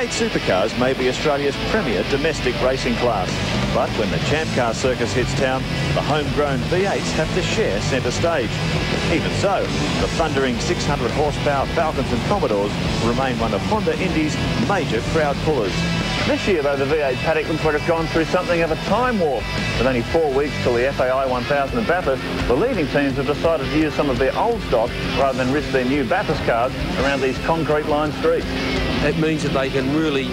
V8 Supercars may be Australia's premier domestic racing class. But when the Champ Car circus hits town, the homegrown V8s have to share centre stage. Even so, the thundering 600 horsepower Falcons and Commodores remain one of Honda Indy's major crowd pullers. This year, though, the V8 paddock looks like it's gone through something of a time warp. With only 4 weeks till the FAI 1000 at Bathurst, the leading teams have decided to use some of their old stock rather than risk their new Bathurst cars around these concrete-lined streets. It means that they can really,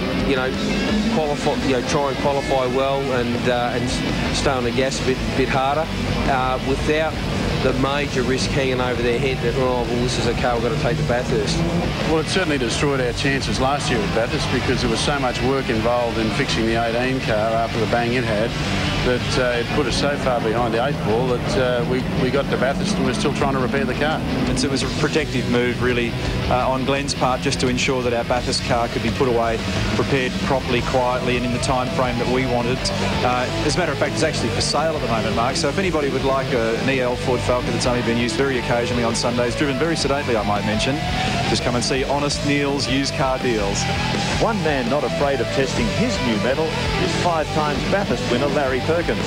qualify, try and qualify well and stay on the gas a bit harder without the major risk hanging over their head that, oh, well, this is a car we've got to take to Bathurst. Well, it certainly destroyed our chances last year at Bathurst because there was so much work involved in fixing the 18 car after the bang it had that it put us so far behind the 8 ball that we got to Bathurst and we're still trying to repair the car. And so it was a protective move, really, on Glenn's part, just to ensure that our Bathurst car could be put away, prepared properly, quietly, and in the time frame that we wanted. As a matter of fact, it's actually for sale at the moment, Mark, so if anybody would like an EL Ford Falcon that's only been used very occasionally on Sundays, driven very sedately, I might mention, just come and see Honest Neil's used car deals. One man not afraid of testing his new metal is 5-time Bathurst winner Larry Perkins.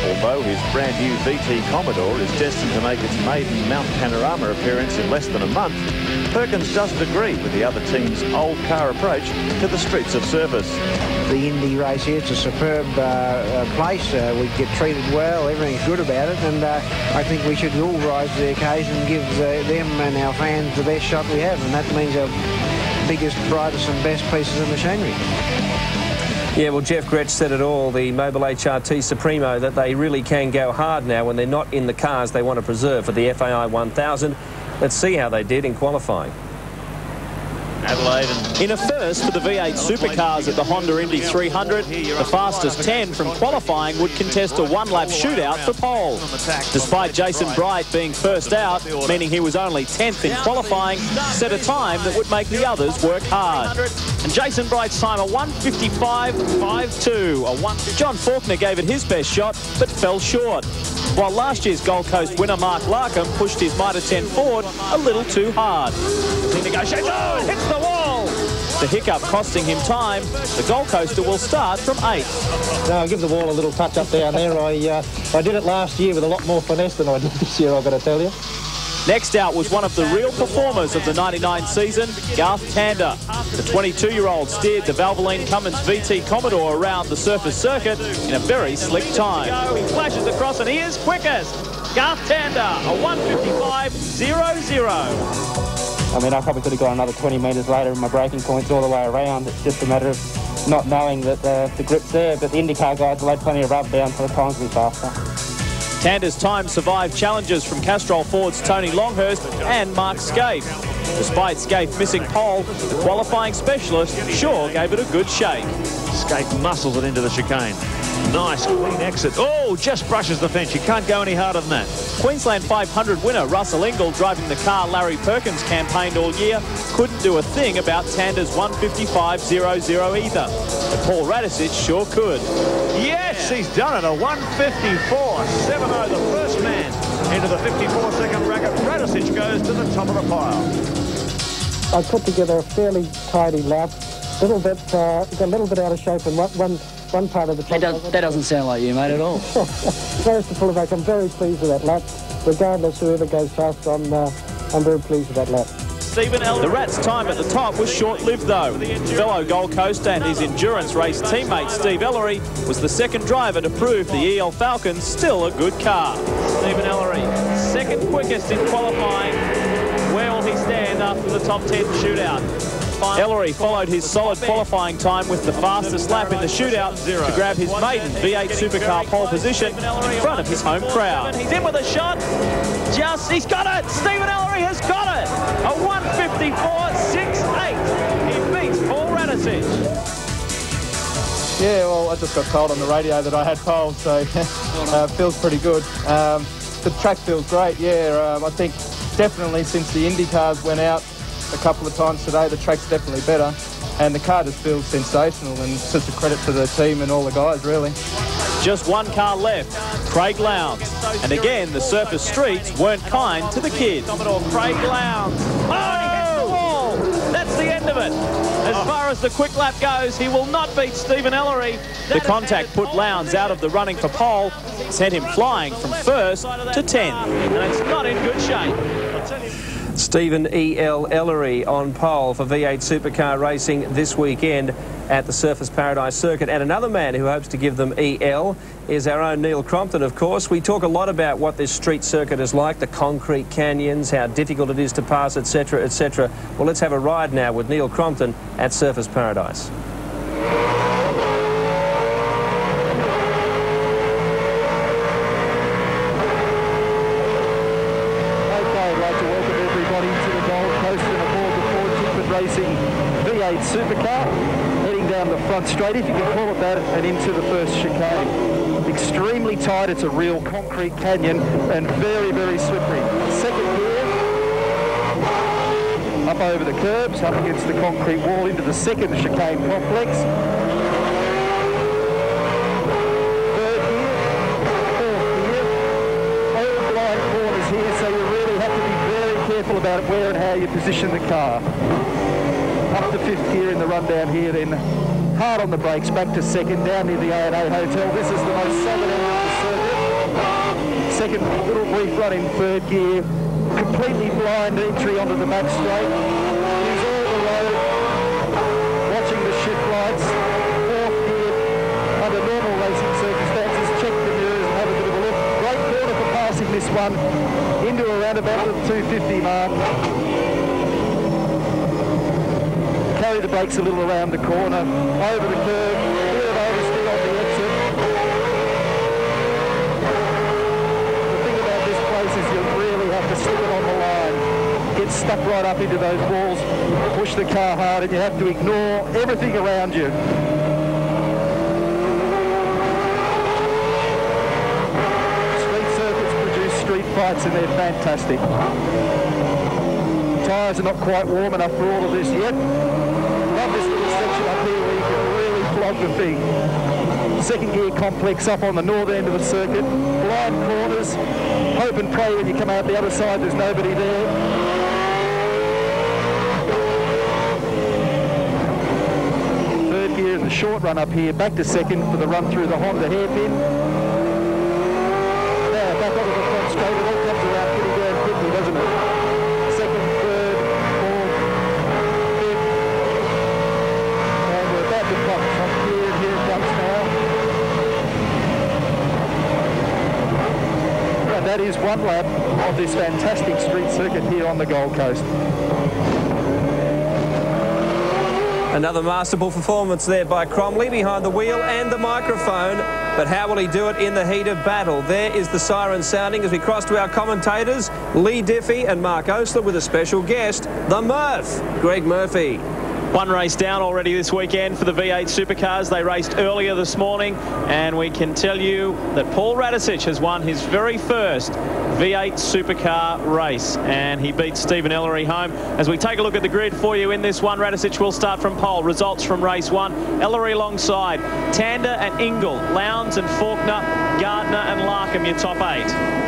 Although his brand new VT Commodore is destined to make its maiden Mount Panorama appearance in less than a month, Perkins doesn't agree with the other team's old car approach to the streets of service. The Indy race here, it's a superb place. We get treated well, everything's good about it, and I think we should all rise to the occasion and give them and our fans the best shot we have, and that means our biggest, brightest and best pieces of machinery. Yeah, well, Jeff Gretsch said it all, the Mobile HRT Supremo, that they really can go hard now when they're not in the cars they want to preserve for the FAI 1000. Let's see how they did in qualifying. Adelaide in a first for the V8 Supercars at the Honda Indy 300, the fastest 10 from qualifying would contest a one-lap shootout for pole. Despite Jason Bright being first out, meaning he was only 10th in qualifying, set a time that would make the others work hard. And Jason Bright's time, a 1:55.52. John Faulkner gave it his best shot, but fell short. While last year's Gold Coast winner Mark Larkham pushed his Mitre 10 forward a little too hard. He negotiates, oh, hits the wall! The hiccup costing him time. The Gold Coaster will start from 8th. No, give the wall a little touch up down there. I did it last year with a lot more finesse than I did this year, I've got to tell you. Next out was one of the real performers of the 99 season, Garth Tanner. The 22-year-old steered the Valvoline Cummins VT Commodore around the surface circuit in a very slick time. He flashes across and he is quickest. Garth Tanner, a 1:55.00. I mean, I probably could have gone another 20 metres later in my braking points all the way around. It's just a matter of not knowing that the grip's there, but the IndyCar guys laid plenty of rub down for the times to be faster. Tander's time survived challenges from Castrol Ford's Tony Longhurst and Mark Scaife. Despite Scaife missing pole, the qualifying specialist sure gave it a good shake. Scaife muscles it into the chicane. Nice, clean exit. Oh, just brushes the fence. You can't go any harder than that. Queensland 500 winner Russell Engle, driving the car Larry Perkins campaigned all year, couldn't do a thing about Tander's 1:55.00 either. But Paul Radisich sure could. Yes, he's done it. A 1:54.70. The first man into the 54-second bracket. Radisich goes to the top of the pile. I put together a fairly tidy lap. Got a little bit out of shape in one part of the track. That doesn't sound like you, mate, at all. First of all, I'm very pleased with that lap. Regardless whoever goes fast, I'm very pleased with that lap. The Rat's time at the top was short-lived, though. Fellow Gold Coast and his endurance race teammate Steve Ellery was the second driver to prove the EL Falcon's still a good car. Stephen Ellery, second quickest in qualifying. Where will he stand after the top 10 shootout? Ellery followed his solid qualifying time with the fastest lap in the shootout to grab his maiden V8 Supercar pole position in front of his home crowd. He's in with a shot. He's got it! Stephen Ellery has got it! A 1:54.68. He beats Paul Radisich. Yeah, well, I just got told on the radio that I had pole, so it feels pretty good. The track feels great, yeah. I think definitely since the Indy cars went out a couple of times today, the track's definitely better, and the car just feels sensational, and it's just a credit to the team and all the guys, really. Just one car left, Craig Lowndes. And again, the surface streets weren't kind to the kid. Commodore Craig Lowndes. Oh, and he hits the wall! That's the end of it. As As far as the quick lap goes, he will not beat Stephen Ellery. The contact put Lowndes out of the running for pole, sent him flying from first to 10th, and it's not in good shape. Stephen E.L. Ellery on pole for V8 Supercar racing this weekend at the Surfers Paradise Circuit. And another man who hopes to give them EL is our own Neil Crompton, of course. We talk a lot about what this street circuit is like, the concrete canyons, how difficult it is to pass, etc., etc. Well, let's have a ride now with Neil Crompton at Surfers Paradise. V8 Supercar, heading down the front straight, if you can call it that, and into the first chicane. Extremely tight, it's a real concrete canyon, and very, very slippery. Second gear, up over the curbs, up against the concrete wall, into the second chicane complex. Third gear, fourth gear, over blind corners here, so you really have to be very careful about where and how you position the car. Up to fifth gear in the run down here, then hard on the brakes, back to second, down near the A&A Hotel. This is the most southern end of the circuit. Second little brief run in third gear, completely blind entry onto the back straight. Use all the road, watching the shift lights. Fourth gear, under normal racing circumstances, check the mirrors and have a bit of a look. Great corner for passing this one into around about the 250 mark. Carry the brakes a little around the corner, over the curve, bit of oversteer on the exit. The thing about this place is you really have to slip it on the line. Get stuck right up into those walls, push the car hard, and you have to ignore everything around you. Street circuits produce street fights, and they're fantastic. Tyres are not quite warm enough for all of this yet. Love this little section up here where you can really flog the thing. Second gear complex up on the north end of the circuit. Blind corners. Hope and pray when you come out the other side there's nobody there. Third gear in the short run up here. Back to second for the run through the Honda hairpin. Now back onto the front straight. It all comes around pretty damn quickly, doesn't it? Second, third, fourth, fifth. And we're about to cut from here, and here it comes now. And that is one lap of this fantastic street circuit here on the Gold Coast. Another masterful performance there by Cromley behind the wheel and the microphone. But how will he do it in the heat of battle? There is the siren sounding as we cross to our commentators, Lee Diffie and Mark Osler, with a special guest, the Murph, Greg Murphy. One race down already this weekend for the V8 Supercars. They raced earlier this morning, and we can tell you that Paul Radisich has won his very first V8 Supercar race, and he beat Stephen Ellery home. As we take a look at the grid for you in this one, Radisich will start from pole. Results from race one: Ellery alongside Tander and Ingle, Lowndes and Faulkner, Gardner and Larkham, your top 8.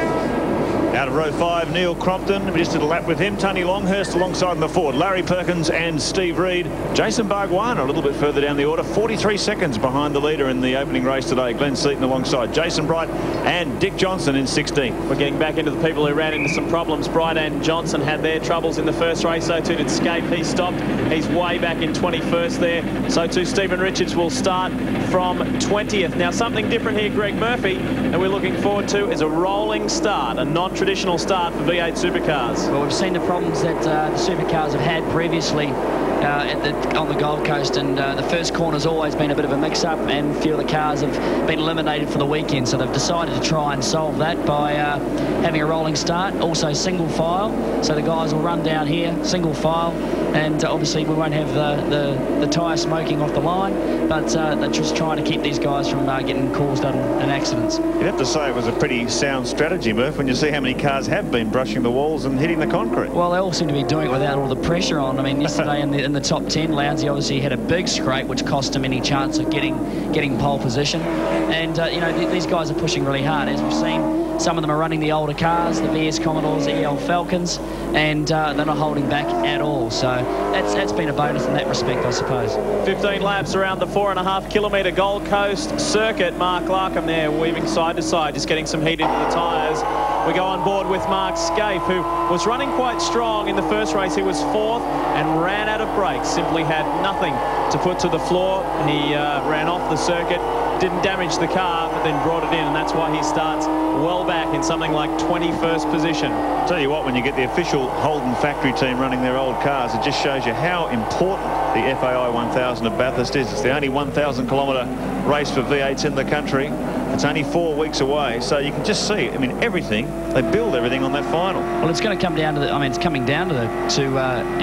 Out of row 5, Neil Crompton. We just did a lap with him. Tony Longhurst alongside in the Ford. Larry Perkins and Steve Reed. Jason Bargwana a little bit further down the order. 43 seconds behind the leader in the opening race today. Glenn Seaton alongside Jason Bright and Dick Johnson in 16th. We're getting back into the people who ran into some problems. Bright and Johnson had their troubles in the first race. So too did Scape. He stopped. He's way back in 21st there. So too Stephen Richards will start from 20th. Now something different here, Greg Murphy, that we're looking forward to is a rolling start, a non-traditional start for V8 Supercars. Well, we've seen the problems that the Supercars have had previously on the Gold Coast, and the first corner's always been a bit of a mix-up, and a few of the cars have been eliminated for the weekend, so they've decided to try and solve that by having a rolling start, also single file, so the guys will run down here, single file, and obviously we won't have the tyre smoking off the line, but they're just trying to keep these guys from getting caused in accidents. You'd have to say it was a pretty sound strategy, Murph, when you see how many cars have been brushing the walls and hitting the concrete. Well, they all seem to be doing it without all the pressure on. I mean, yesterday in the top 10, Lounsey obviously had a big scrape, which cost him any chance of getting pole position. And, you know, these guys are pushing really hard. As we've seen, Some of them are running the older cars, the VS Commodores, the EL Falcons, and they're not holding back at all. So that's been a bonus in that respect, I suppose. 15 laps around the 4.5-kilometre Gold Coast circuit. Mark Larkham there weaving side to side, just getting some heat into the tyres. We go on board with Mark Scaife, who was running quite strong in the first race. He was 4th and ran out of brakes, simply had nothing to put to the floor. He ran off the circuit, didn't damage the car, but then brought it in, and that's why he starts well back in something like 21st position. Tell you what, when you get the official Holden factory team running their old cars, it just shows you how important the FAI 1000 at Bathurst is. It's the only 1,000-kilometre race for V8s in the country. It's only 4 weeks away, so you can just see, I mean, everything, they build everything on that final. Well, it's going to come down to the, I mean, it's coming down to the, you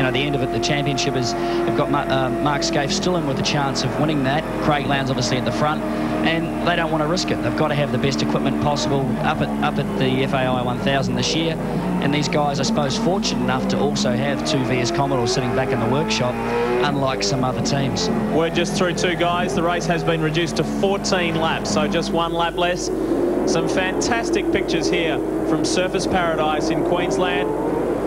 know, the end of it. The championship is, they've got Mark Scaife still in with a chance of winning that. Craig Lowndes obviously at the front, and they don't want to risk it. They've got to have the best equipment possible up at the FAI 1000 this year. And these guys, I suppose, fortunate enough to also have 2 VS Commodores sitting back in the workshop, unlike some other teams. We're just through 2 guys. The race has been reduced to 14 laps, so just 1 lap less. Some fantastic pictures here from Surfers Paradise in Queensland,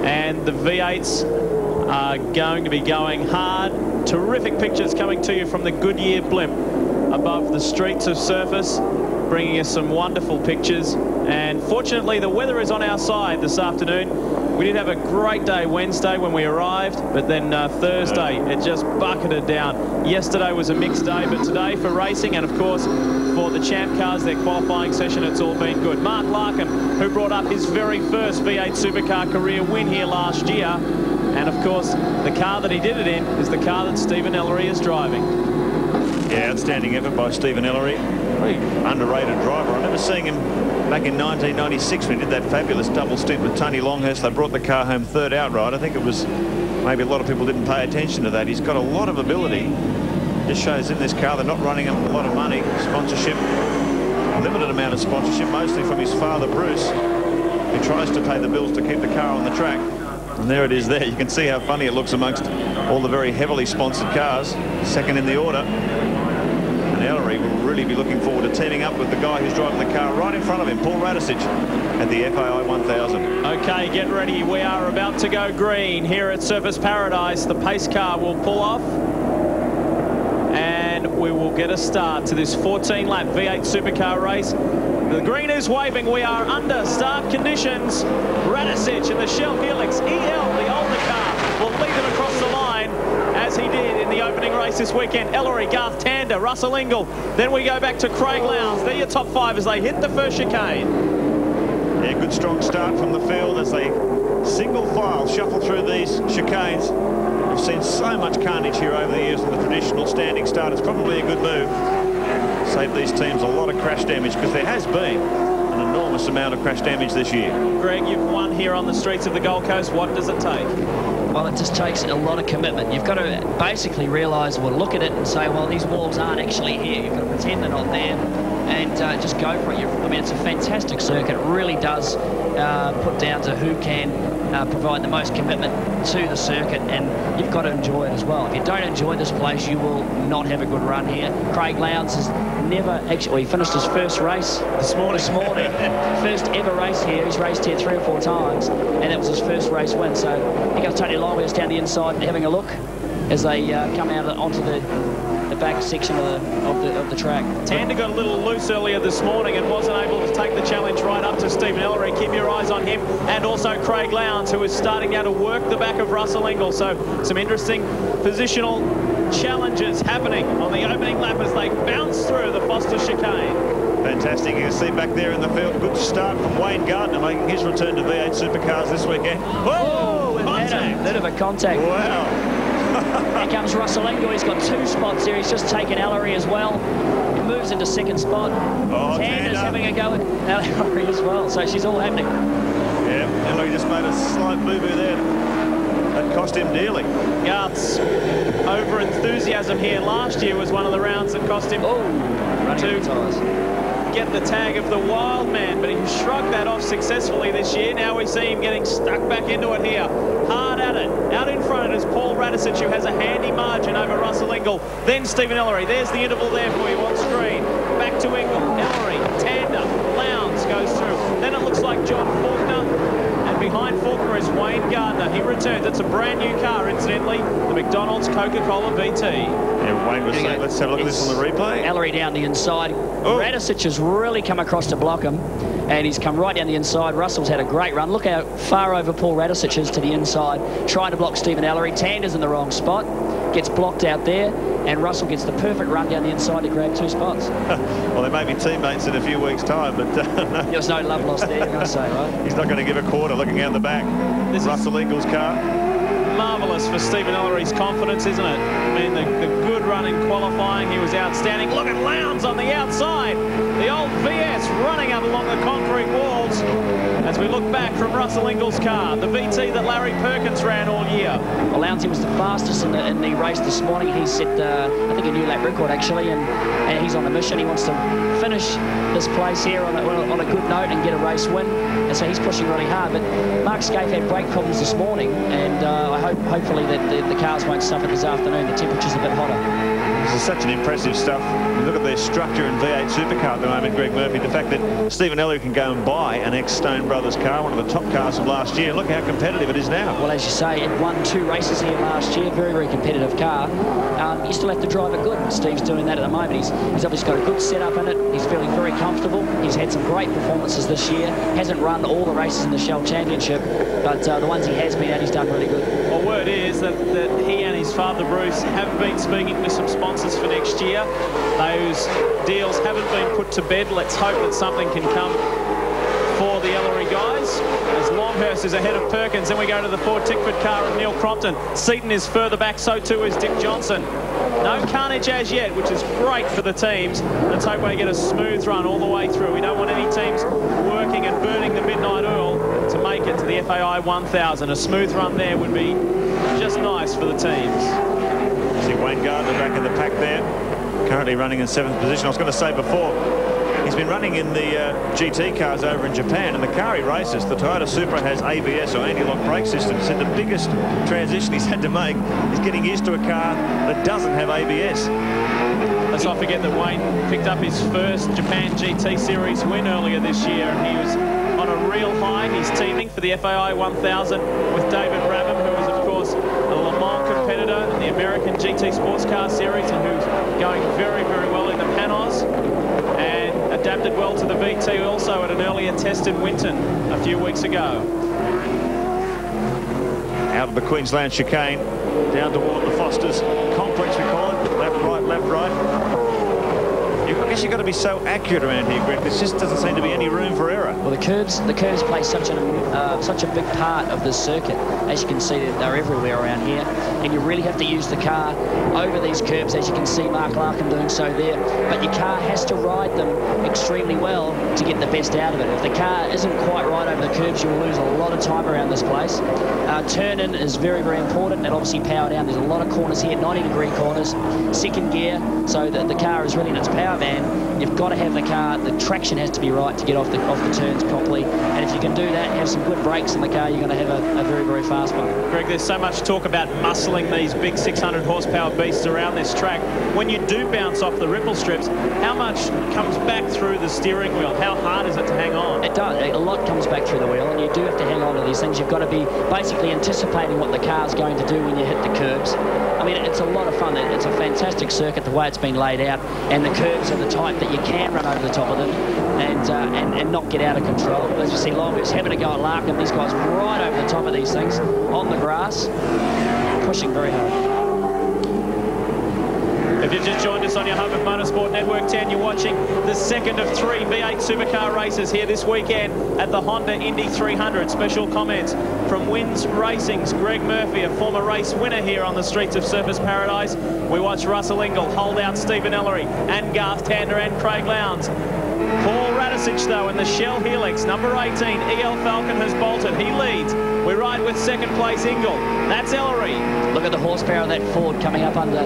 and the V8s are going to be going hard. Terrific pictures coming to you from the Goodyear blimp above the streets of Surfers, bringing us some wonderful pictures. And fortunately, the weather is on our side this afternoon. We did have a great day Wednesday when we arrived, but then Thursday it just bucketed down. Yesterday was a mixed day, but today for racing and, of course, for the Champ Cars, their qualifying session, it's all been good. Mark Larkham, who brought up his very first V8 Supercar career win here last year. And, of course, the car that he did it in is the car that Stephen Ellery is driving. Yeah, outstanding effort by Stephen Ellery. Very underrated driver. I remember seeing him back in 1996 when he did that fabulous double stint with Tony Longhurst. They brought the car home 3rd outright. I think it was, maybe a lot of people didn't pay attention to that. He's got a lot of ability. Just shows in this car they're not running him a lot of money. Sponsorship, limited amount of sponsorship, mostly from his father Bruce, who tries to pay the bills to keep the car on the track. And there it is there. You can see how funny it looks amongst all the very heavily sponsored cars. 2nd in the order. And Ellery will really be looking forward to teaming up with the guy who's driving the car right in front of him, Paul Radisich, at the FAI 1000. Okay, get ready. We are about to go green here at Surfers Paradise. The pace car will pull off, and we will get a start to this 14-lap V8 Supercar race. The green is waving. We are under start conditions. Radisich in the Shell Helix EL, the older car, will lead them across the line as he did in the opening race this weekend. Ellery, Garth Tanner, Russell Engle. Then we go back to Craig Lowndes. They're your top 5 as they hit the first chicane. Yeah, good strong start from the field as they single file shuffle through these chicanes. We've seen so much carnage here over the years in the traditional standing start. It's probably a good move. Save these teams a lot of crash damage, because there has been an enormous amount of crash damage this year. Greg, you've won here on the streets of the Gold Coast. What does it take? Well, it just takes a lot of commitment. You've got to basically realise, well, look at it and say, well, these walls aren't actually here. You've got to pretend they're not there and just go for it. I mean, it's a fantastic circuit. It really does put down to who can provide the most commitment to the circuit, and you've got to enjoy it as well. If you don't enjoy this place, you will not have a good run here. Craig Lowndes has never actually, well, he finished his first race this morning. First ever race here. He's raced here 3 or 4 times, and that was his first race win. So he goes Tony Longhurst down the inside and having a look as they come out onto the back section of the track. Tanner got a little loose earlier this morning and wasn't able to take the challenge right up to Stephen Ellery. Keep your eyes on him, and also Craig Lowndes, who is starting now to work the back of Russell Engle. So some interesting positional challenges happening on the opening lap as they bounce through the Foster chicane. Fantastic. You can see back there in the field, good start from Wayne Gardner making his return to V8 Supercars this weekend. Oh, contact. A bit of a contact. Wow. Here comes Russell Engle. He's got 2 spots here. He's just taken Ellery as well. He moves into 2nd spot. Oh, Tanner's having a go at Ellery as well. So she's all happening. Yeah, Ellery just made a slight boo-boo there. That cost him dearly. Garth's over-enthusiasm here last year was one of the rounds that cost him to get the tag of the wild man, but he shrugged that off successfully this year. Now we see him getting stuck back into it here. Hard at it. Out in front is Paul Radisich, who has a handy margin over Russell Engle. Then Stephen Ellery. There's the interval there for you on screen. Back to Engle, Ellery, Tanner, Lowndes goes through. Then it John Faulkner. And behind Faulkner is Wayne Gardner. He returns. It's a brand new car, incidentally. The McDonald's Coca-Cola VT. Yeah, Wayne was saying, let's have a look at this on the replay. Ellery down the inside. Radicic has really come across to block him. And he's come right down the inside. Russell's had a great run. Look how far over Paul Radicic is to the inside, trying to block Stephen Ellery. Tander's in the wrong spot. Gets blocked out there. And Russell gets the perfect run down the inside to grab 2 spots. Well, they may be teammates in a few weeks' time, but no. There was no love lost there, you're going to say, right? He's not going to give a quarter looking out the back. This Russell Ingle's car. Marvellous for Stephen Ellery's confidence, isn't it? I mean, the good run in qualifying, he was outstanding. Look at Lowndes on the outside. The old VS running up along the concrete walls. As we look back from Russell Ingle's car, the VT that Larry Perkins ran all year. Well, Lowndes was the fastest in the race this morning. He set, I think, a new lap record, actually, and he's on a mission. He wants to finish this place here on a good note and get a race win, and so he's pushing really hard. But Mark Scaife had brake problems this morning, and hopefully that the cars won't suffer this afternoon. The temperature's a bit hotter. This is such an impressive stuff. You look at their structure in V8 Supercar at the moment, Greg Murphy. The fact that Stephen Ellery can go and buy an ex-Stone Brothers car, one of the top cars of last year. Look how competitive it is now. Well, as you say, it won 2 races here last year. Very, very competitive car. You still have to drive it good. Steve's doing that at the moment. He's obviously got a good setup in it. He's feeling very comfortable. He's had some great performances this year. Hasn't run all the races in the Shell Championship, but the ones he has been at, he's done really good. Well, word is that he and his father Bruce have been speaking with some sponsors for next year. Those deals haven't been put to bed. Let's hope that something can come for the Ellery guys. As Longhurst is ahead of Perkins, then we go to the Ford Tickford car of Neil Crompton. Seaton is further back, so too is Dick Johnson. No carnage as yet, which is great for the teams. Let's hope they get a smooth run all the way through. We don't want any teams working and burning the midnight oil to make it to the FAI 1000. A smooth run there would be just nice for the teams. See Wayne Gardner back in the pack there, currently running in 7th position. I was going to say before, he's been running in the GT cars over in Japan, and the car he races, the Toyota Supra, has ABS or anti-lock brake system. So the biggest transition he's had to make is getting used to a car that doesn't have ABS. Let's not forget that Wayne picked up his first Japan GT Series win earlier this year, and he was on a real high. He's teaming for the FAI 1000 with David Brabham, who is, of course, a Le Mans competitor in the American GT Sports Car Series, and who's going very, very well in the Panos, and adapted well to the VT also at an earlier test in Winton a few weeks ago. Out of the Queensland chicane, down toward the Foster's complex, we call it. Left, right, left, right. I guess you've got to be so accurate around here, Greg. There just doesn't seem to be any room for error. Well, the curbs play such a big part of this circuit. As you can see, they're everywhere around here, and you really have to use the car over these curbs, as you can see Mark Larkin doing so there. But your car has to ride them extremely well to get the best out of it. If the car isn't quite right over the curbs, you'll lose a lot of time around this place. Turn in is very, very important, and obviously power down. There's a lot of corners here, 90-degree corners, second gear, so that the car is really in its power band. You've got to have the car, the traction has to be right to get off the turns properly, and if you can do that, have some good brakes in the car, you're going to have a very, very fast one. Greg, there's so much talk about muscling these big 600 horsepower beasts around this track. When you do bounce off the ripple strips, how much comes back through the steering wheel? How hard is it to hang on? It does. A lot comes back through the wheel, and you do have to hang on to these things. You've got to be basically anticipating what the car's going to do when you hit the curbs. I mean, it's a lot of fun. It's a fantastic circuit, the way it's been laid out, and the curbs are the type that you can run over the top of them and not get out of control. As you see, Longhurst having to go at Larkin. These guys right over the top of these things on the grass, pushing very hard. If you've just joined us on your home of Motorsport Network 10, you're watching the second of 3 V8 Supercar races here this weekend at the Honda Indy 300. Special comments from Wins Racing's Greg Murphy, a former race winner here on the streets of Surfers Paradise. We watch Russell Ingle hold out Stephen Ellery and Garth Tanner and Craig Lowndes. Paul Radicic, though, in the Shell Helix, number 18, EL Falcon has bolted. He leads. We ride with second place Engle. That's Ellery. Look at the horsepower of that Ford coming up under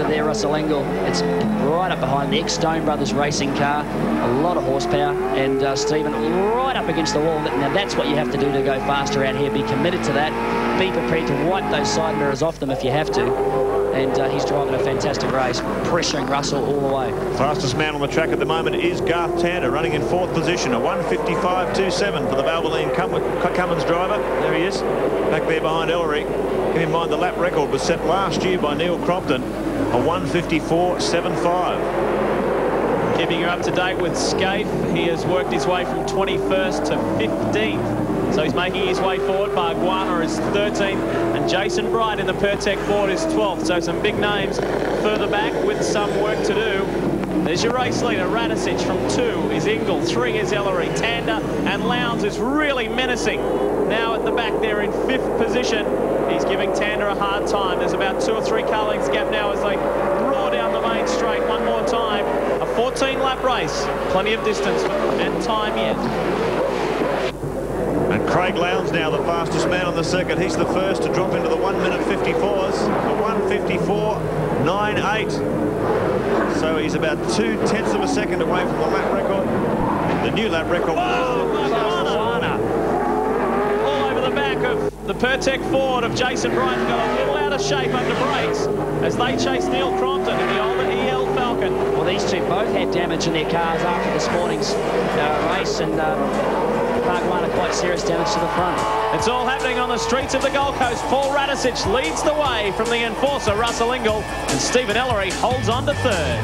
there, Russell Engle. It's right up behind the ex-Stone Brothers racing car. A lot of horsepower. And Stephen right up against the wall. Now, that's what you have to do to go faster out here. Be committed to that. Be prepared to wipe those side mirrors off them if you have to. and he's driving a fantastic race, pressuring Russell all the way. Fastest man on the track at the moment is Garth Tanner, running in 4th position, a 1:55.27 for the Valvoline Cummins driver. There he is, back there behind Ellery. Keep in mind the lap record was set last year by Neil Crompton, a 1:54.75. Keeping you up to date with Scaife, he has worked his way from 21st to 15th. So he's making his way forward. Barguana is 13th, and Jason Bright in the Pertec Ford is 12th. So some big names further back with some work to do. There's your race leader, Radicic. From 2 is Engle, 3 is Ellery, Tander, and Lowndes is really menacing. Now at the back there in 5th position. He's giving Tander a hard time. There's about 2 or 3 car lengths gap now as they roar down the main straight one more time. A 14-lap race. Plenty of distance and time yet. And Craig Lowndes now the fastest man on the circuit. He's the first to drop into the 1:54s, the 1:54.98. So he's about 2/10 of a second away from the lap record. The new lap record. Barguana. All over the back of the Pertec Ford of Jason Bright, got a little out of shape under brakes as they chase Neil Crompton in the older EL Falcon. Well, these two both had damage in their cars after this morning's race, and Barguana quite serious damage to the front. It's all happening on the streets of the Gold Coast. Paul Radicic leads the way from the enforcer, Russell Engle, and Stephen Ellery holds on to 3rd.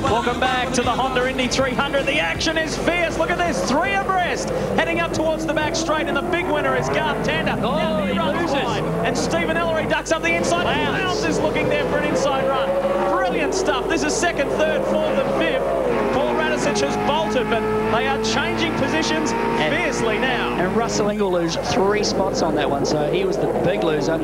Welcome back to the Honda Indy 300. The action is fierce. Look at this, 3 abreast. Heading up towards the back straight, and the big winner is Garth Tanner. Now he runs wide, and Stephen Ellery ducks up the inside. Lowndes is looking there for an inside run. Brilliant stuff. This is 2nd, 3rd, 4th, and 5th. Paul Radicic has bolted, but they are changing positions fiercely now. And Russell Engle lose 3 spots on that one, so he was the big loser.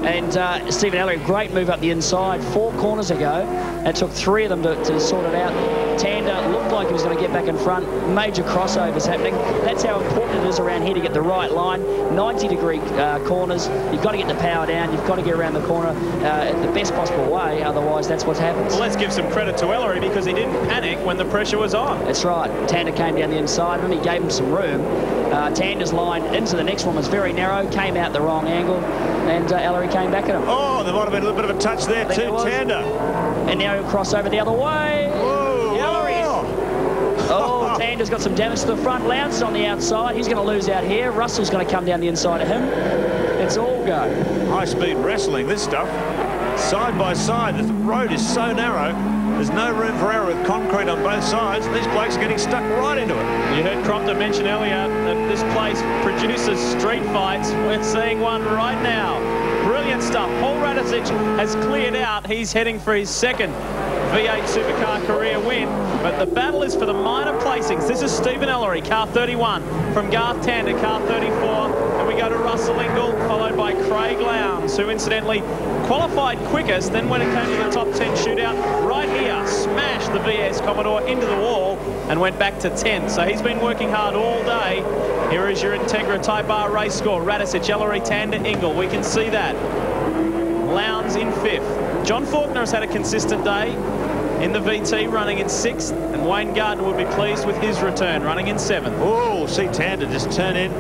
And Stephen Ellery, great move up the inside 4 corners ago. It took 3 of them to sort it out. Tander looked like he was going to get back in front. Major crossovers happening. That's how important it is around here to get the right line. 90-degree corners. You've got to get the power down. You've got to get around the corner in the best possible way. Otherwise, that's what happens. Well, let's give some credit to Ellery because he didn't panic when the pressure was on. That's right. Tander came down the inside of him. He gave him some room. Tander's line into the next one was very narrow. Came out the wrong angle. And Ellery came back at him. Oh, there might have been a little bit of a touch there too, Tander. And now he'll cross over the other way. Whoa, Ellery. Oh, Tander's got some damage to the front. Lowndes on the outside. He's going to lose out here. Russell's going to come down the inside of him. It's all go. High-speed wrestling, this stuff. Side by side, the road is so narrow. There's no room for error with concrete on both sides. These blokes are getting stuck right into it. You heard Crompton mention earlier that this place produces street fights. We're seeing one right now. Brilliant stuff. Paul Radicic has cleared out. He's heading for his 2nd V8 Supercar career win. But the battle is for the minor placings. This is Stephen Ellery, car 31. From Garth Tanner, car 34. And we go to Russell Engle, followed by Craig Lowndes, who incidentally qualified quickest. Then when it came to the top 10 shootout, right here, smashed the VS Commodore into the wall and went back to 10. So he's been working hard all day. Here is your Integra Type R race score. Radicic, Ellery, Tander, Engle. We can see that. Lowndes in 5th. John Faulkner has had a consistent day in the VT, running in 6th, and Wayne Gardner would be pleased with his return, running in 7th. Oh, see Tander just turn in.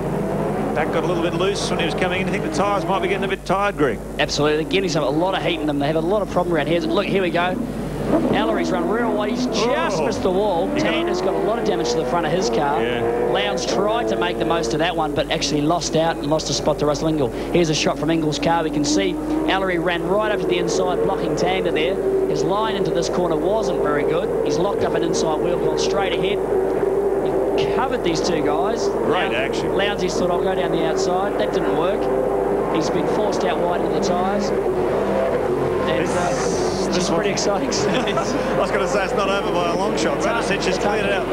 Back got a little bit loose when he was coming in. I think the tyres might be getting a bit tired, Greg. Absolutely. They're getting a lot of heat in them. They have a lot of problem around here. Look, here we go. Ellery's run real wide. He's just missed the wall. Tander's got a lot of damage to the front of his car. Yeah. Lowndes tried to make the most of that one, but actually lost out and lost a spot to Russell Engle. Here's a shot from Engle's car. We can see Ellery ran right up to the inside, blocking Tander there. His line into this corner wasn't very good. He's locked up an inside wheel, gone straight ahead. He covered these 2 guys. Great action. Lowndes thought, I'll go down the outside. That didn't work. He's been forced out wide into the tyres. And this is pretty exciting. I was going to say it's not over by a long shot. Radicic has cleared it out.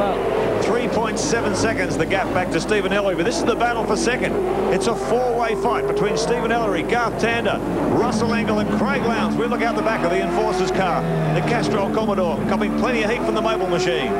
3.7 seconds the gap back to Stephen Ellery. But this is the battle for 2nd. It's a 4-way fight between Stephen Ellery, Garth Tander, Russell Engle and Craig Lowndes. We look out the back of the Enforcer's car. The Castrol Commodore copping plenty of heat from the Mobile machine.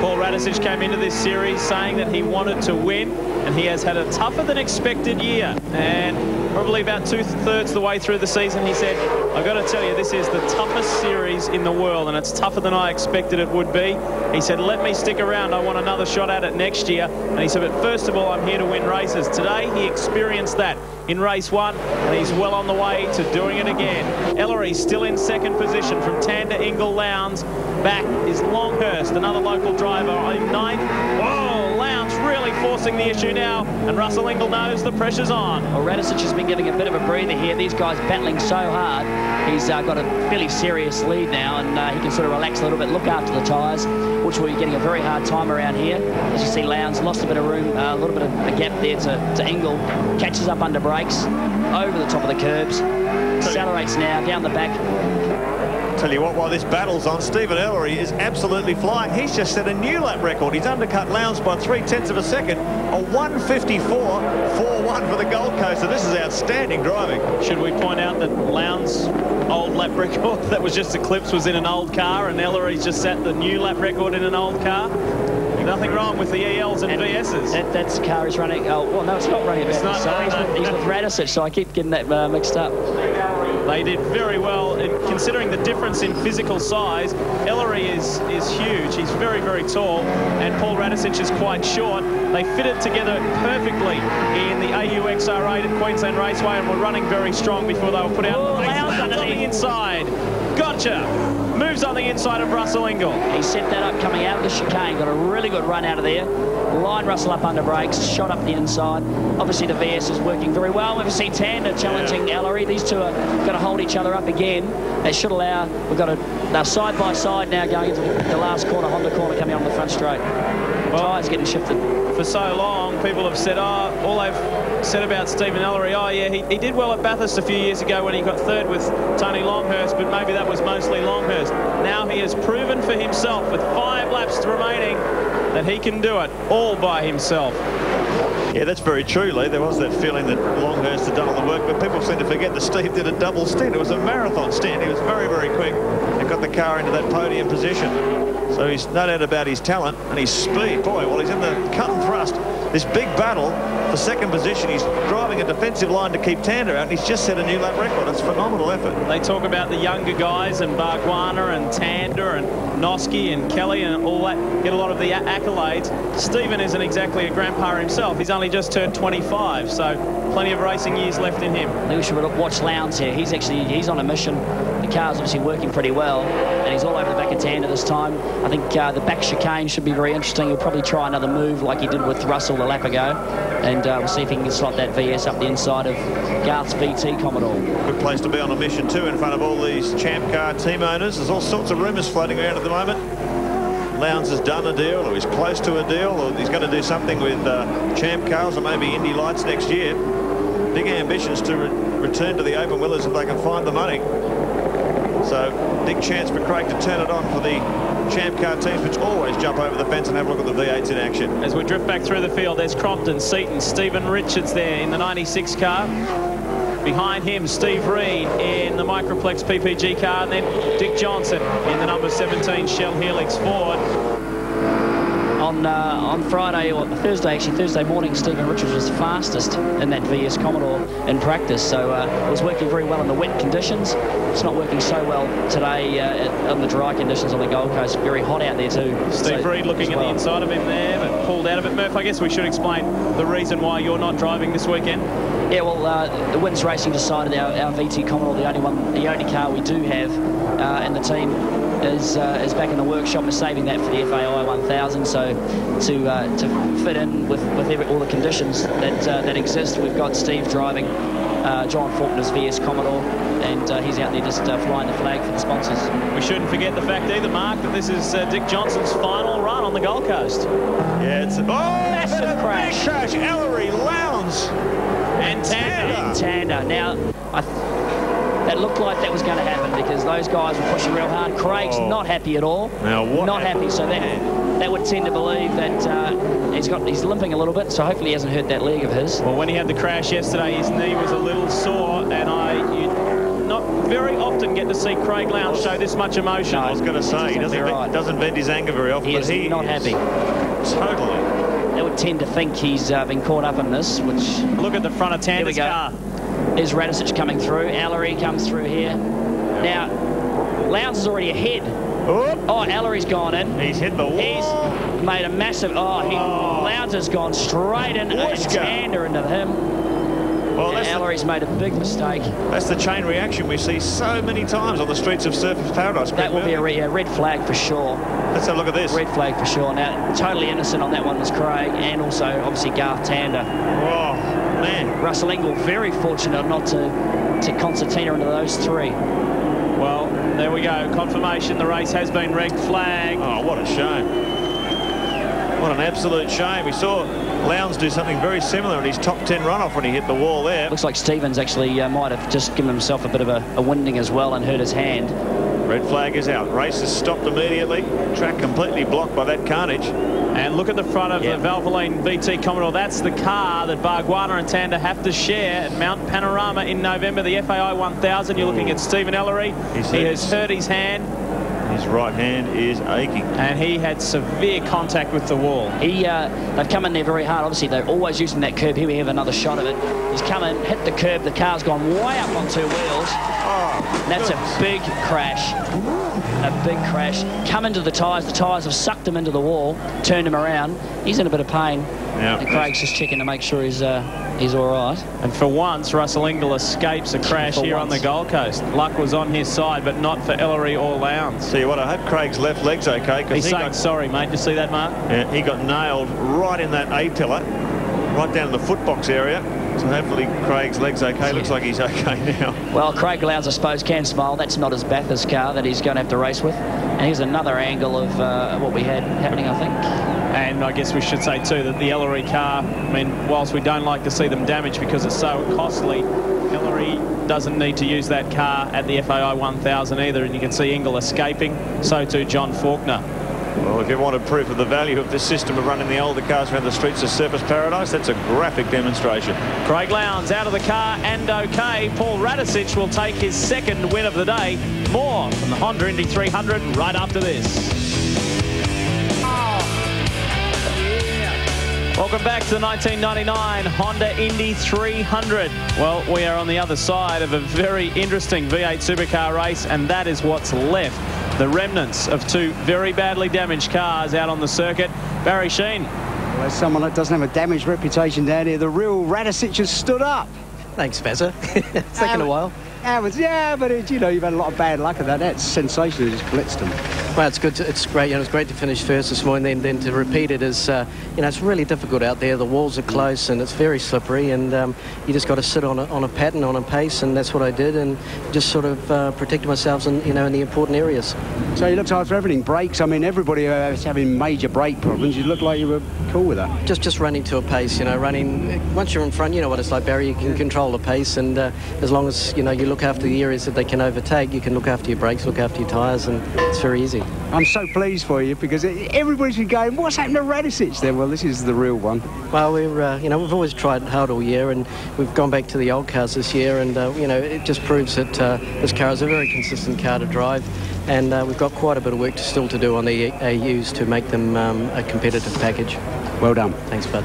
Paul Radicic came into this series saying that he wanted to win. and he has had a tougher than expected year. And probably about 2/3 of the way through the season, he said, I've got to tell you, this is the toughest series in the world, and it's tougher than I expected it would be. He said, let me stick around. I want another shot at it next year. And he said, but first of all, I'm here to win races. Today, he experienced that in race 1, and he's well on the way to doing it again. Ellery still in second position from Tanner, Engle, Lowndes. Back is Longhurst, another local driver, in 9th. Whoa, Lowndes really forcing the issue now, and Russell Engle knows the pressure's on. Well, Radicic has been giving a bit of a breather here. These guys battling so hard. He's got a fairly serious lead now, and he can sort of relax a little bit, look after the tyres, which will be getting a very hard time around here. As you see, Lowndes lost a bit of room, a little bit of a gap there to Engle. Catches up under brakes, over the top of the curbs. Accelerates now, down the back. Tell you what, while this battle's on, Stephen Ellery is absolutely flying. He's just set a new lap record. He's undercut Lowndes by 0.3 of a second. A 1:54.41 for the Gold Coast. So this is outstanding driving. Should we point out that Lowndes' old lap record that was just eclipsed was in an old car, and Ellery's just set the new lap record in an old car? Nothing wrong with the ELs and VSs. That's the car is running. Oh, well, no, it's not running. It's not. He's with Radicic, so I keep getting that mixed up. They did very well, and considering the difference in physical size. Ellery is huge. He's very, very tall, and Paul Radicic is quite short. They fitted together perfectly in the AUXR8 at Queensland Raceway, and were running very strong before they were put out. Lowndes on the inside. Gotcha. Moves on the inside of Russell Engle. He set that up coming out of the chicane. Got a really good run out of there. Lined Russell up under brakes, shot up the inside. Obviously the VS is working very well. We've seen Tanner challenging Ellery. These two are going to hold each other up again. They should allow. They're side by side now going into the last corner, Honda corner coming on the front straight. Tyres getting shifted. For so long, people have said, all they've said about Stephen Ellery, he did well at Bathurst a few years ago when he got third with Tony Longhurst, but maybe that was mostly Longhurst. Now he has proven for himself with 5 laps remaining that he can do it all by himself. Yeah, that's very true, Lee. There was that feeling that Longhurst had done all the work, but people seem to forget that Steve did a double stint. It was a marathon stint. He was very, very quick and got the car into that podium position. So he's no doubt about his talent and his speed. Boy, while he's in the cut and thrust, this big battle for second position, he's driving a defensive line to keep Tanner out, and he's just set a new lap record. It's a phenomenal effort. They talk about the younger guys, and Bargwanna and Tander and Noski and Kelly and all that get a lot of the accolades. Stephen isn't exactly a grandpa himself. He's only just turned 25, so plenty of racing years left in him. I think we should watch Lowndes here. He's on a mission. The car's obviously working pretty well, and he's all over the back of Tanner this time. I think the back chicane should be very interesting. He'll probably try another move like he did with Russell a lap ago, and we'll see if he can slot that VS up the inside of Garth's VT Commodore. Good place to be on a mission too, in front of all these Champ Car team owners. There's all sorts of rumours floating around at the moment. Lowndes has done a deal, or he's close to a deal, or he's going to do something with Champ Cars or maybe Indy Lights next year. Big ambitions to return to the open wheelers if they can find the money. So big chance for Craig to turn it on for the Champ Car teams, which always jump over the fence and have a look at the V8s in action. As we drift back through the field, there's Crompton, Seaton, Stephen Richards there in the 96 car. Behind him, Steve Reed in the Microplex PPG car, and then Dick Johnson in the number 17 Shell Helix Ford. On Friday, or Thursday morning, Stephen Richards was fastest in that VS Commodore in practice, so it was working very well in the wet conditions. It's not working so well today in the dry conditions on the Gold Coast. Very hot out there too. Steve Reed looking at the inside of him there, but pulled out of it. Murph, I guess we should explain the reason why you're not driving this weekend. Yeah, well, the Wins Racing decided our VT Commodore, the only car we do have, and the team is back in the workshop. We're saving that for the FAI 1000, so to fit in with all the conditions that exist, we've got Steve driving John Faulkner's VS Commodore, and he's out there just flying the flag for the sponsors. We shouldn't forget the fact either, Mark, that this is Dick Johnson's final run on the Gold Coast. Yeah, it's a massive crash. Big crash. Ellery, Lowndes, and Tanner. Now, that looked like that was going to happen because those guys were pushing real hard. Craig's not happy at all. Now what? Not happy. So that would tend to believe that he's limping a little bit. So hopefully he hasn't hurt that leg of his. Well, when he had the crash yesterday, his knee was a little sore, and you not very often get to see Craig Lowndes show this much emotion. No, I was going to say, he doesn't vent his anger very often. He is not happy. Totally. they would tend to think he's been caught up in this, which... Look at the front of Tanner's car. There's Radicic coming through. Ellery comes through here. Now, Lowndes is already ahead. Oh, Ellery's gone in. He's hit the wall. He's made a massive... Lowndes has gone straight in and Tanner into him. Well, Ellery's made a big mistake. That's the chain reaction we see so many times on the streets of Surfers Paradise. That will be a red flag for sure. Let's have a look at this. Red flag for sure. Now, totally innocent on that one was Craig, and also, obviously, Garth Tanner. Oh, man. Russell Engle, very fortunate not to concertina into those three. Well, there we go. Confirmation the race has been red flag. Oh, what a shame. What an absolute shame. We saw Lowndes do something very similar in his top 10 runoff when he hit the wall there. Looks like Stevens actually might have just given himself a bit of a winding as well and hurt his hand. Red flag is out. Race has stopped immediately. Track completely blocked by that carnage. And look at the front of the Valvoline VT Commodore. That's the car that Bargwanna and Tander have to share at Mount Panorama in November, the FAI 1000. You're looking at Stephen Ellery. He has hurt his hand. His right hand is aching. And he had severe contact with the wall. They've come in there very hard. Obviously, they're always using that curb. Here we have another shot of it. He's come in, hit the curb. The car's gone way up on two wheels. And that's a big crash. A big crash. Come into the tyres. The tyres have sucked him into the wall, turned him around. He's in a bit of pain. And Craig's just checking to make sure he's all right. And for once, Russell Engle escapes a crash here on the Gold Coast. Luck was on his side, but not for Ellery or Lowndes. See what, I hope Craig's left leg's okay. He's saying sorry, mate. Did you see that, Mark? Yeah, he got nailed right in that A-pillar, right down in the footbox area. So hopefully Craig's leg's okay. Looks like he's okay now. Well, Craig Lowndes, I suppose, can smile. That's not his Bathurst car that he's going to have to race with. And here's another angle of what we had happening, I think. And I guess we should say, too, that the Ellery car, I mean, whilst we don't like to see them damaged because it's so costly, Ellery doesn't need to use that car at the FAI 1000 either. And you can see Engle escaping. So too John Faulkner. Well, if you wanted proof of the value of this system of running the older cars around the streets of Surfers Paradise, that's a graphic demonstration. Craig Lowndes out of the car and okay. Paul Radicic will take his second win of the day. More from the Honda Indy 300 right after this. Welcome back to the 1999 Honda Indy 300. Well, we are on the other side of a very interesting V8 supercar race, and that is what's left. The remnants of two very badly damaged cars out on the circuit. Barry Sheen. Well, as someone that doesn't have a damaged reputation down here, the real Radicic has stood up. Thanks, Fezzer. It's taken a while. Yeah, but you know, you've had a lot of bad luck of that. That's sensational. It just blitzed them. Well, it's good. It's great. You know, it's great to finish first this morning. Then to repeat it is, you know, it's really difficult out there. The walls are close and it's very slippery, and you just got to sit on a pattern, on a pace, and that's what I did, and just sort of protect myself, in the important areas. So you looked after everything. Brakes. I mean, everybody was having major brake problems. You looked like you were cool with that. Just running to a pace. You know, running. Once you're in front, you know what it's like, Barry. You can control the pace, and as long as you look after the areas that they can overtake, you can look after your brakes, look after your tyres, and it's very easy. I'm so pleased for you because everybody's been going, what's happened to Radicic there? Well, this is the real one. Well, we've always tried hard all year, and we've gone back to the old cars this year, and it just proves that this car is a very consistent car to drive, and we've got quite a bit of work still to do on the AUs to make them a competitive package. Well done. Thanks, bud.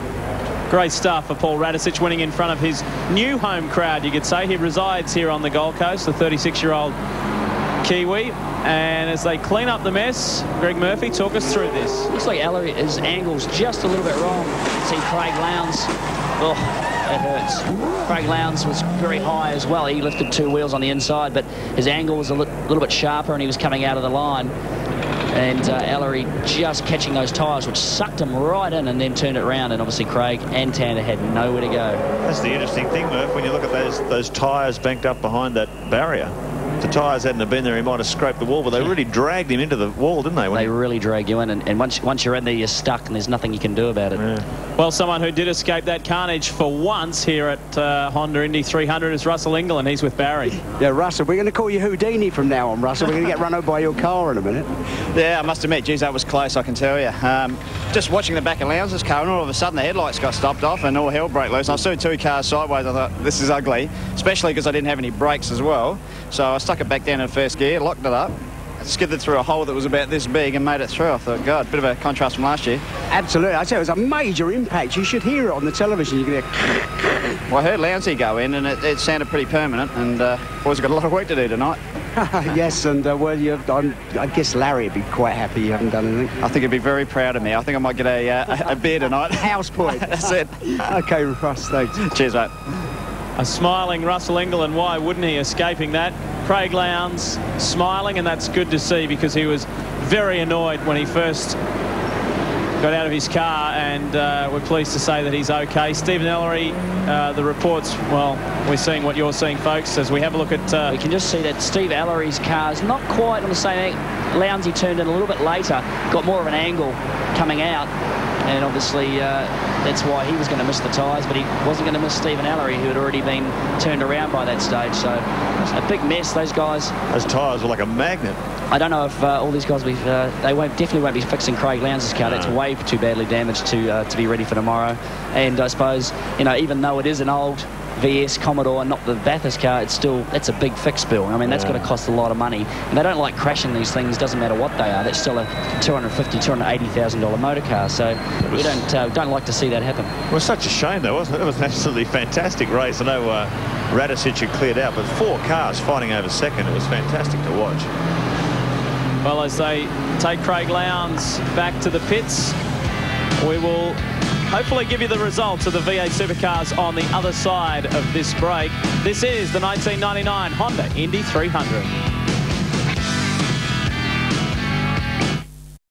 Great stuff for Paul Radicic, winning in front of his new home crowd, you could say. He resides here on the Gold Coast, the 36-year-old Kiwi. And as they clean up the mess, Greg Murphy, talk us through this. Looks like Ellery, his angle's just a little bit wrong. See Craig Lowndes. Oh, that hurts. Craig Lowndes was very high as well. He lifted two wheels on the inside, but his angle was a little bit sharper, and he was coming out of the line. And Ellery just catching those tyres, which sucked him right in and then turned it around. And obviously Craig and Tanner had nowhere to go. That's the interesting thing, Murph, when you look at those tyres banked up behind that barrier. If the tyres hadn't have been there, he might have scraped the wall, but they really dragged him into the wall, didn't they? They really drag you in, and once you're in there, you're stuck, and there's nothing you can do about it. Yeah. Well, someone who did escape that carnage for once here at Honda Indy 300 is Russell Engle, and he's with Barry. Yeah, Russell, we're going to call you Houdini from now on, Russell. We're going to get run over by your car in a minute. Yeah, I must admit, geez, that was close, I can tell you. Just watching the back of Lowndes' car, and all of a sudden the headlights got stopped off and all hell broke loose. I saw two cars sideways. I thought, this is ugly, especially because I didn't have any brakes as well. So I stuck it back down in first gear, locked it up, skithered through a hole that was about this big and made it through. I thought, God, bit of a contrast from last year. Absolutely. I tell you, it was a major impact. You should hear it on the television. You can hear... Well, I heard Lounsey go in, and it sounded pretty permanent, and boys have got a lot of work to do tonight. Yes, and well, I guess Larry would be quite happy you haven't done anything. I think he'd be very proud of me. I think I might get a beer tonight. House point. That's it. OK, Russ, thanks. Cheers, mate. A smiling Russell Engle, and why wouldn't he, escaping that? Craig Lowndes smiling, and that's good to see because he was very annoyed when he first got out of his car, and we're pleased to say that he's okay. Stephen Ellery, the reports, well, we're seeing what you're seeing, folks, as we have a look at... We can just see that Steve Ellery's car is not quite on the same... Lounsey turned in a little bit later, got more of an angle coming out, and obviously that's why he was going to miss the tyres, but he wasn't going to miss Stephen Ellery, who had already been turned around by that stage. So a big mess, those guys. Those tyres were like a magnet. I don't know if all these guys will be, definitely won't be fixing Craig Lowndes' car. No. That's way too badly damaged to be ready for tomorrow. And I suppose, you know, even though it is an old VS Commodore and not the Bathurst car, that's a big fix bill. I mean, that's going to cost a lot of money. And they don't like crashing these things, doesn't matter what they are. That's still a $250,000, $280,000 motor car. So we don't like to see that happen. It was such a shame, though, wasn't it? It was an absolutely fantastic race. I know Radicic had cleared out, but 4 cars fighting over second. It was fantastic to watch. Well, as they take Craig Lowndes back to the pits, we will hopefully give you the results of the V8 Supercars on the other side of this break. This is the 1999 Honda Indy 300.